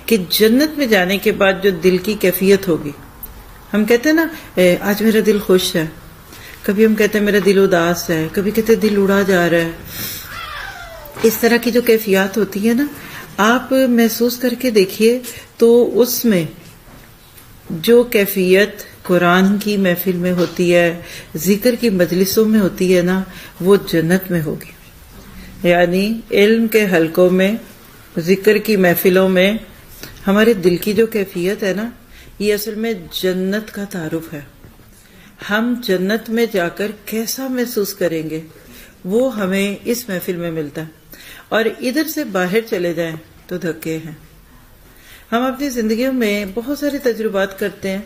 کہ جنت میں جانے کے بعد جو دل کی کیفیت ہوگی. ہم کہتے ہیں نا آج میرا دل خوش ہے، کبھی ہم کہتے ہیں میرا دل اداس ہے، کبھی کہتے ہیں دل اڑا جا رہا ہے. اس طرح کی جو کیفیات ہوتی ہے نا، آپ محسوس کر کے دیکھیے تو اس میں جو کیفیت قرآن کی محفل میں ہوتی ہے، ذکر کی مجلسوں میں ہوتی ہے نا، وہ جنت میں ہوگی. یعنی علم کے حلقوں میں، ذکر کی محفلوں میں ہمارے دل کی جو کیفیت ہے نا، یہ اصل میں جنت کا تعارف ہے. ہم جنت میں جا کر کیسا محسوس کریں گے وہ ہمیں اس محفل میں ملتا ہے. اور ادھر سے باہر چلے جائیں تو دھکے ہیں. ہم اپنی زندگیوں میں بہت سارے تجربات کرتے ہیں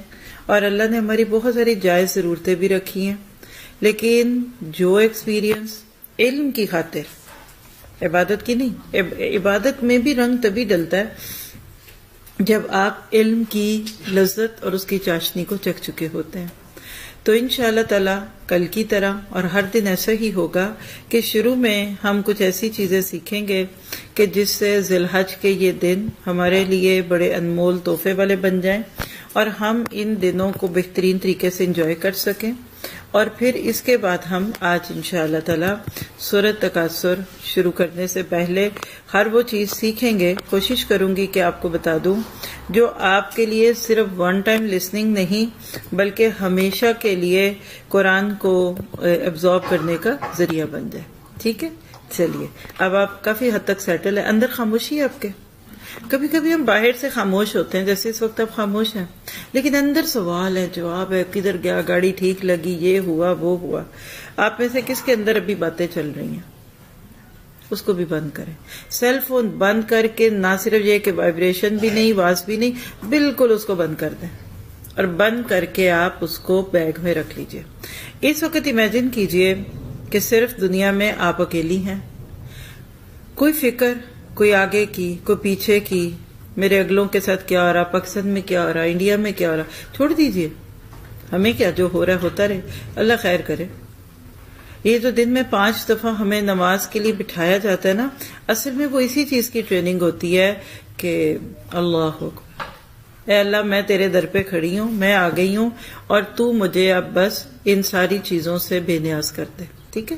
اور اللہ نے ہماری بہت ساری جائز ضرورتیں بھی رکھی ہیں، لیکن جو ایکسپیرینس علم کی خاطر، عبادت کی نہیں، عبادت میں بھی رنگ تبھی ڈلتا ہے جب آپ علم کی لذت اور اس کی چاشنی کو چکھ چکے ہوتے ہیں. تو انشاءاللہ تعالی کل کی طرح اور ہر دن ایسا ہی ہوگا کہ شروع میں ہم کچھ ایسی چیزیں سیکھیں گے کہ جس سے ذی الحج کے یہ دن ہمارے لیے بڑے انمول تحفے والے بن جائیں اور ہم ان دنوں کو بہترین طریقے سے انجوائے کر سکیں. اور پھر اس کے بعد ہم آج انشاءاللہ تعالی سورۃ تکاثر شروع کرنے سے پہلے ہر وہ چیز سیکھیں گے. کوشش کروں گی کہ آپ کو بتا دوں جو آپ کے لیے صرف ون ٹائم لسننگ نہیں بلکہ ہمیشہ کے لیے قرآن کو ایبزارب کرنے کا ذریعہ بن جائے. ٹھیک ہے، چلیے اب آپ کافی حد تک سیٹل ہیں. اندر خاموشی ہے آپ کے؟ کبھی کبھی ہم باہر سے خاموش ہوتے ہیں، جیسے اس وقت آپ خاموش ہیں، لیکن اندر سوال ہے، جواب ہے، کدھر گیا، گاڑی ٹھیک لگی، یہ ہوا وہ ہوا. آپ میں سے کس کے اندر ابھی باتیں چل رہی ہیں؟ اس کو بھی بند کریں. سیل فون بند کر کے نہ صرف یہ کہ وائبریشن بھی نہیں، آواز بھی نہیں، بالکل اس کو بند کر دیں اور بند کر کے آپ اس کو بیگ میں رکھ لیجئے. اس وقت امیجن کیجئے کہ صرف دنیا میں آپ اکیلی ہیں. کوئی فکر، کوئی آگے کی، کوئی پیچھے کی، میرے اگلوں کے ساتھ کیا ہو رہا، پاکستان میں کیا ہو رہا، انڈیا میں کیا ہو رہا، چھوڑ دیجئے. ہمیں کیا، جو ہو رہا ہے ہوتا رہے، اللہ خیر کرے. یہ جو دن میں 5 دفعہ ہمیں نماز کے لیے بٹھایا جاتا ہے نا، اصل میں وہ اسی چیز کی ٹریننگ ہوتی ہے کہ اللہ حکم، اے اللہ میں تیرے در پہ کھڑی ہوں، میں آ گئی ہوں اور تو مجھے اب بس ان ساری چیزوں سے بے نیاز کر دے. ٹھیک ہے.